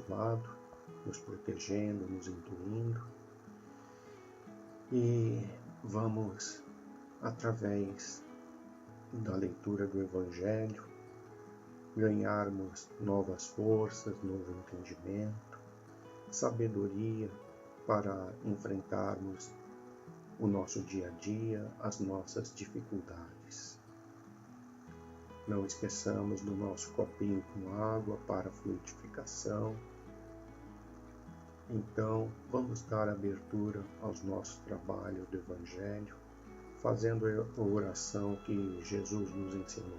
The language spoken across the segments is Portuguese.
lado, nos protegendo, nos intuindo. E vamos, através da leitura do Evangelho, ganharmos novas forças, novo entendimento, sabedoria para enfrentarmos o nosso dia a dia, as nossas dificuldades. Não esqueçamos do nosso copinho com água para fluidificação. Então, vamos dar abertura aos nossos trabalhos do Evangelho, fazendo a oração que Jesus nos ensinou.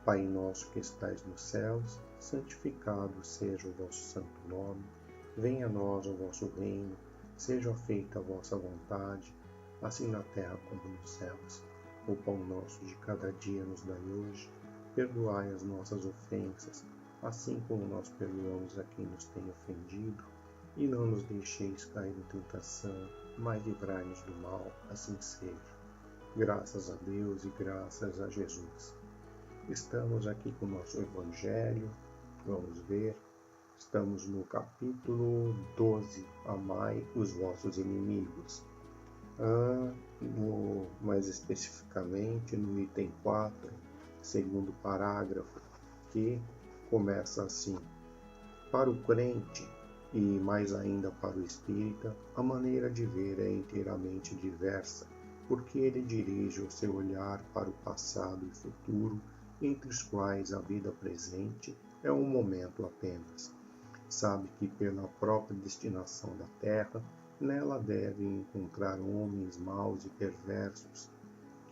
Pai nosso que estais nos céus, santificado seja o vosso santo nome. Venha a nós o vosso reino, seja feita a vossa vontade, assim na terra como nos céus. O pão nosso de cada dia nos dai hoje. Perdoai as nossas ofensas, assim como nós perdoamos a quem nos tem ofendido. E não nos deixeis cair em tentação, mas livrai-nos do mal, assim seja. Graças a Deus e graças a Jesus. Estamos aqui com o nosso Evangelho, vamos ver. Estamos no capítulo 12, Amai os vossos inimigos. Mais especificamente no item 4, segundo parágrafo, que começa assim: para o crente, e mais ainda para o espírita, a maneira de ver é inteiramente diversa, porque ele dirige o seu olhar para o passado e futuro, entre os quais a vida presente é um momento apenas. Sabe que pela própria destinação da terra, nela devem encontrar homens maus e perversos,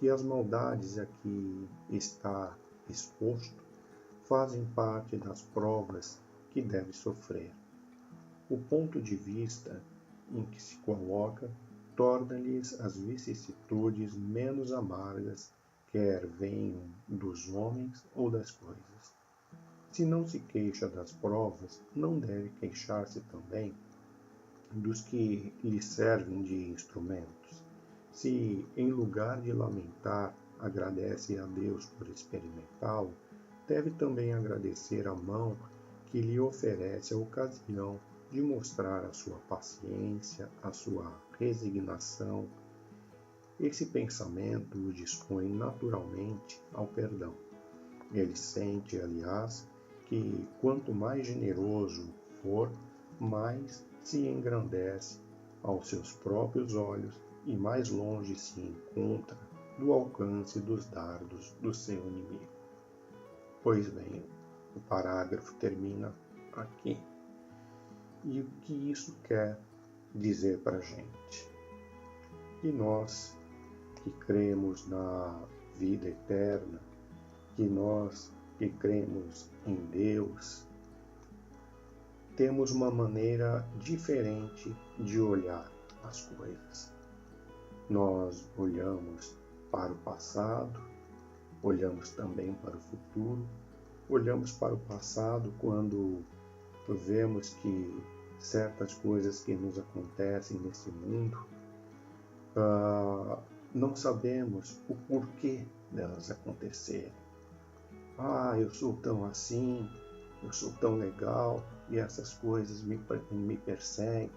que as maldades a que está exposto fazem parte das provas que deve sofrer. O ponto de vista em que se coloca torna-lhes as vicissitudes menos amargas, quer venham dos homens ou das coisas. Se não se queixa das provas, não deve queixar-se também dos que lhe servem de instrumentos. Se, em lugar de lamentar, agradece a Deus por experimentá-lo, deve também agradecer a mão que lhe oferece a ocasião de mostrar a sua paciência, a sua resignação. Esse pensamento o dispõe naturalmente ao perdão. Ele sente, aliás, que quanto mais generoso for, mais se engrandece aos seus próprios olhos e mais longe se encontra do alcance dos dardos do seu inimigo. Pois bem, o parágrafo termina aqui. E o que isso quer dizer para a gente? Que nós que cremos na vida eterna, que nós que cremos em Deus, temos uma maneira diferente de olhar as coisas. Nós olhamos para o passado, olhamos também para o futuro, olhamos para o passado quando vemos que certas coisas que nos acontecem nesse mundo, não sabemos o porquê delas acontecerem. Eu sou tão assim, eu sou tão legal e essas coisas me perseguem.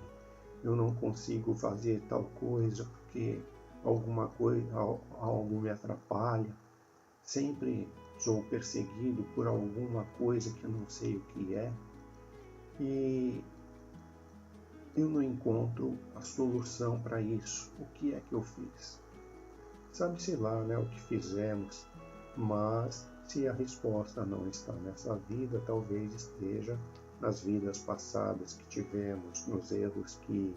Eu não consigo fazer tal coisa porque algo me atrapalha. Sempre sou perseguido por alguma coisa que eu não sei o que é. E eu não encontro a solução para isso. O que é que eu fiz? Sabe-se lá, o que fizemos, mas se a resposta não está nessa vida, talvez esteja nas vidas passadas que tivemos, nos erros que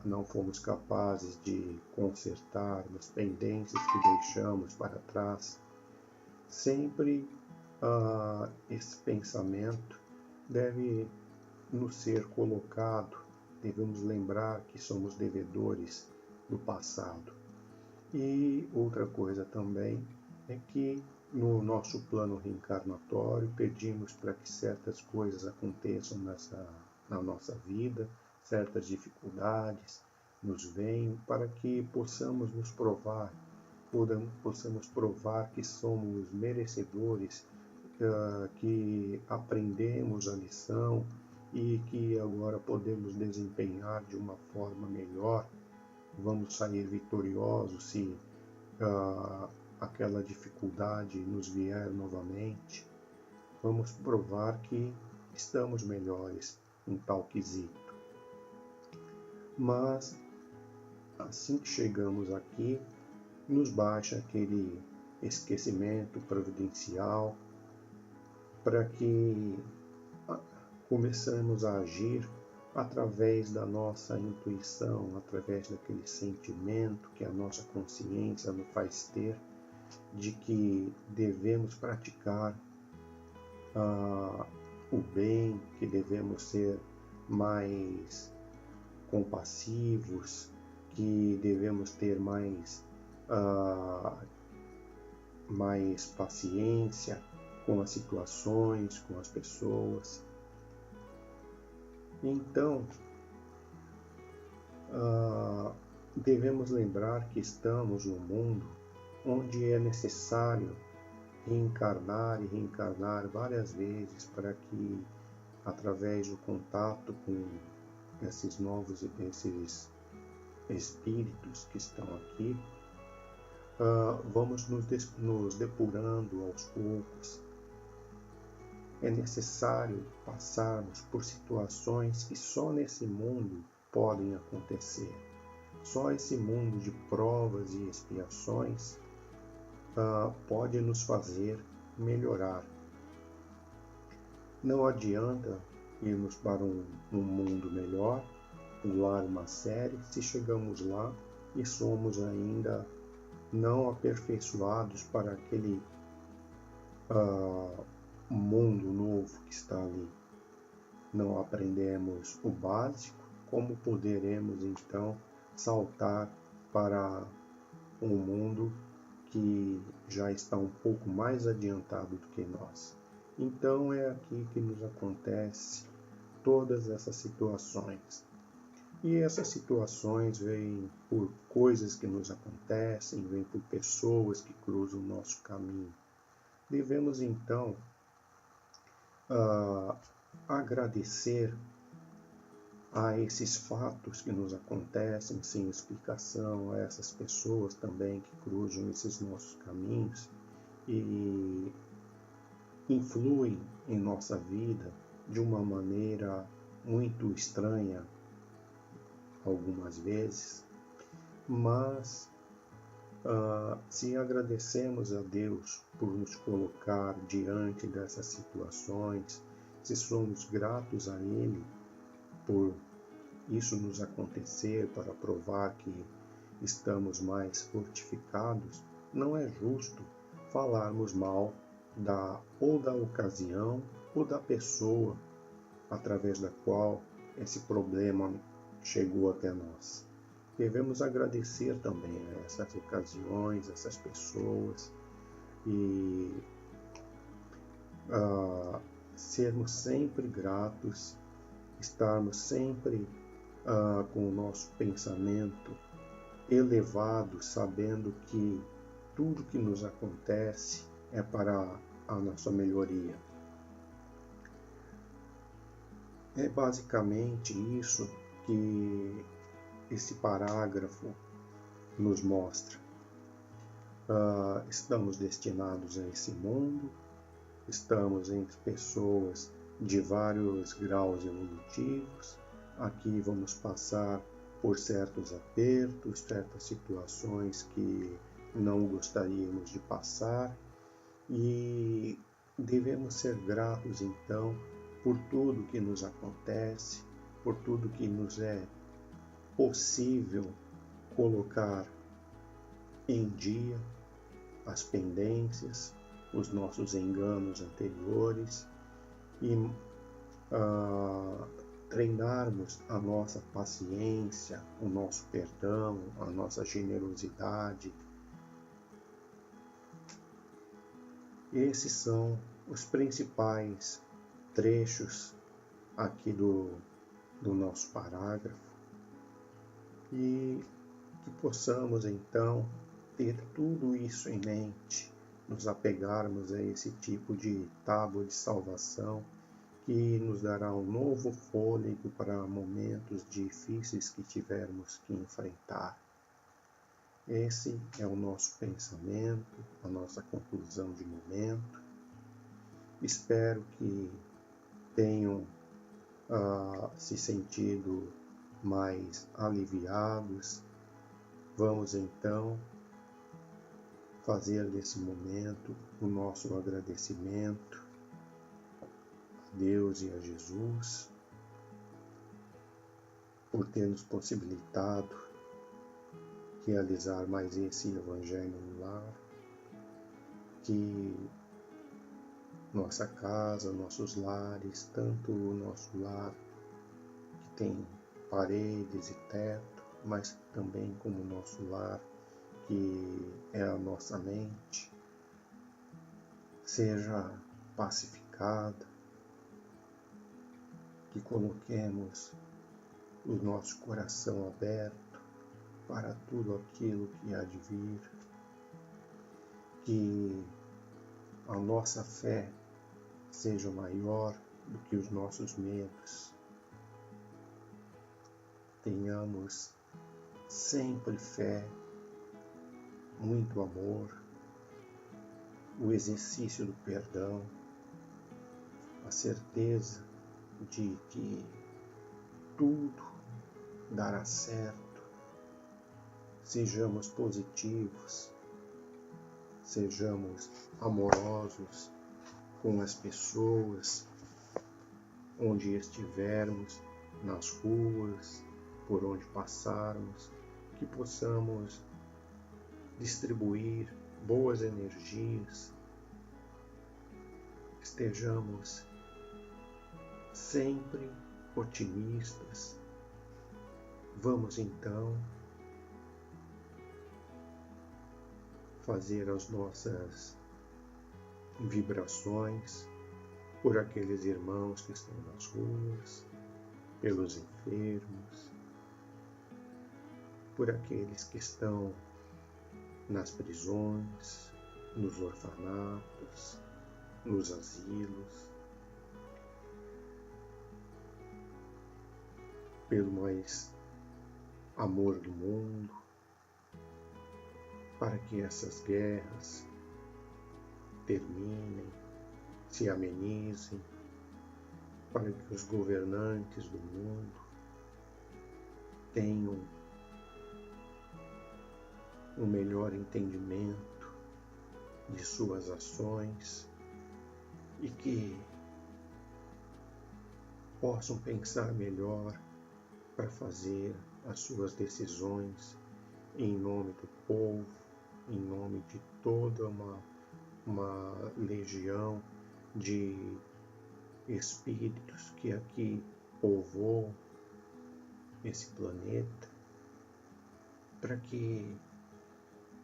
não fomos capazes de consertar, nas pendências que deixamos para trás. Sempre esse pensamento deve nos ser colocado, devemos lembrar que somos devedores do passado. E outra coisa também é que no nosso plano reencarnatório pedimos para que certas coisas aconteçam na nossa vida, certas dificuldades nos venham para que possamos nos provar, possamos provar que somos merecedores que aprendemos a lição e que agora podemos desempenhar de uma forma melhor, vamos sair vitoriosos se aquela dificuldade nos vier novamente. Vamos provar que estamos melhores em tal quesito. Mas, assim que chegamos aqui, nos baixa aquele esquecimento providencial para que começamos a agir através da nossa intuição, através daquele sentimento que a nossa consciência nos faz ter de que devemos praticar o bem, que devemos ser mais compassivos, que devemos ter mais paciência com as situações, com as pessoas. Então, devemos lembrar que estamos num mundo onde é necessário reencarnar e reencarnar várias vezes para que, através do contato com esses espíritos que estão aqui, vamos nos depurando aos poucos. É necessário passarmos por situações que só nesse mundo podem acontecer. Só esse mundo de provas e expiações pode nos fazer melhorar. Não adianta irmos para um mundo melhor, pular uma série, se chegamos lá e somos ainda não aperfeiçoados para aquele mundo novo que está ali. Não aprendemos o básico, como poderemos então saltar para um mundo que já está um pouco mais adiantado do que nós? Então é aqui que nos acontece todas essas situações. E essas situações vêm por coisas que nos acontecem, vêm por pessoas que cruzam o nosso caminho. Devemos então agradecer a esses fatos que nos acontecem sem explicação, a essas pessoas também que cruzam esses nossos caminhos e influem em nossa vida de uma maneira muito estranha algumas vezes, mas se agradecemos a Deus por nos colocar diante dessas situações, se somos gratos a Ele por isso nos acontecer, para provar que estamos mais fortificados, não é justo falarmos mal da ocasião ou da pessoa através da qual esse problema chegou até nós. Devemos agradecer também a essas ocasiões, essas pessoas e sermos sempre gratos, estarmos sempre com o nosso pensamento elevado, sabendo que tudo que nos acontece é para a nossa melhoria. É basicamente isso que esse parágrafo nos mostra. Estamos destinados a esse mundo, estamos entre pessoas de vários graus evolutivos. Aqui vamos passar por certos apertos, certas situações que não gostaríamos de passar e devemos ser gratos então por tudo que nos acontece, por tudo que nos é possível colocar em dia, as pendências, os nossos enganos anteriores e treinarmos a nossa paciência, o nosso perdão, a nossa generosidade. Esses são os principais trechos aqui do nosso parágrafo e que possamos então ter tudo isso em mente nos apegarmos a esse tipo de tábua de salvação que nos dará um novo fôlego para momentos difíceis que tivermos que enfrentar. Esse é o nosso pensamento, a nossa conclusão de momento. Espero que tenham se sentido mais aliviados. Vamos então fazer desse momento o nosso agradecimento a Deus e a Jesus por ter nos possibilitado realizar mais esse Evangelho no Lar, que nossa casa, nossos lares, tanto o nosso lar que tem paredes e teto, mas também como o nosso lar que é a nossa mente, seja pacificada, que coloquemos o nosso coração aberto para tudo aquilo que há de vir, que a nossa fé seja maior do que os nossos medos. Tenhamos sempre fé, muito amor, o exercício do perdão, a certeza de que tudo dará certo. Sejamos positivos, sejamos amorosos com as pessoas, onde estivermos, nas ruas, por onde passarmos, que possamos distribuir boas energias, estejamos sempre otimistas. Vamos então fazer as nossas vibrações por aqueles irmãos que estão nas ruas, pelos enfermos, por aqueles que estão nas prisões, nos orfanatos, nos asilos, pelo mais amor do mundo, para que essas guerras terminem, se amenizem, para que os governantes do mundo tenham um melhor entendimento de suas ações e que possam pensar melhor para fazer as suas decisões em nome do povo, em nome de toda uma legião de espíritos que aqui povoam esse planeta, para que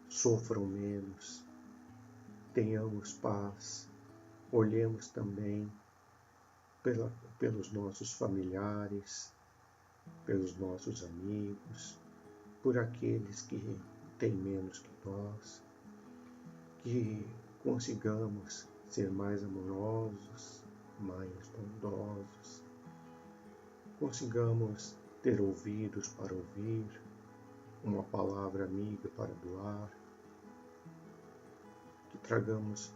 sofram menos, tenhamos paz, olhemos também pelos nossos familiares, pelos nossos amigos, por aqueles que têm menos que nós, que consigamos ser mais amorosos, mais bondosos, consigamos ter ouvidos para ouvir, uma palavra amiga para doar, que tragamos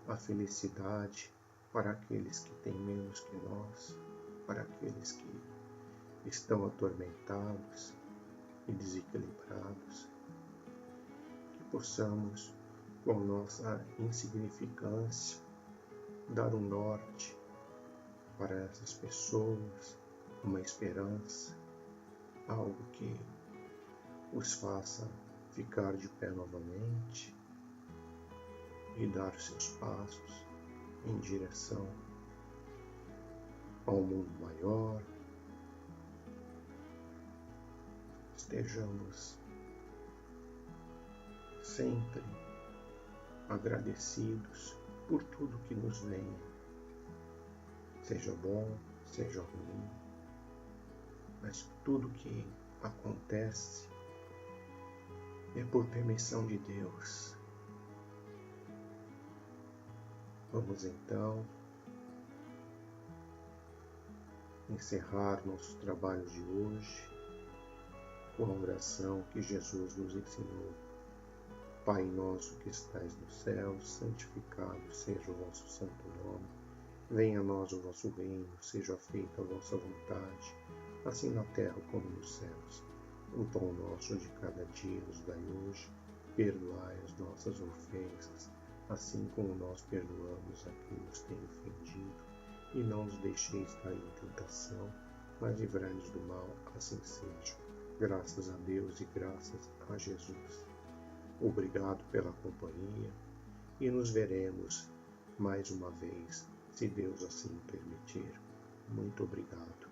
a felicidade para aqueles que têm menos que nós, para aqueles que estão atormentados e desequilibrados, que possamos, com nossa insignificância, dar um norte para essas pessoas, uma esperança, algo que os faça ficar de pé novamente e dar seus passos em direção ao mundo maior. Estejamos sempre agradecidos por tudo que nos venha, seja bom, seja ruim, mas tudo que acontece é por permissão de Deus. Vamos então encerrar nossos trabalhos de hoje com a oração que Jesus nos ensinou. Pai nosso que estais no céu, santificado seja o vosso santo nome. Venha a nós o vosso reino, seja feita a vossa vontade, assim na terra como nos céus. O pão nosso de cada dia nos dai hoje, perdoai as nossas ofensas, assim como nós perdoamos a quem nos tem ofendido, e não nos deixeis cair em tentação, mas livrai-nos do mal, assim seja. Graças a Deus e graças a Jesus. Obrigado pela companhia e nos veremos mais uma vez, se Deus assim permitir. Muito obrigado.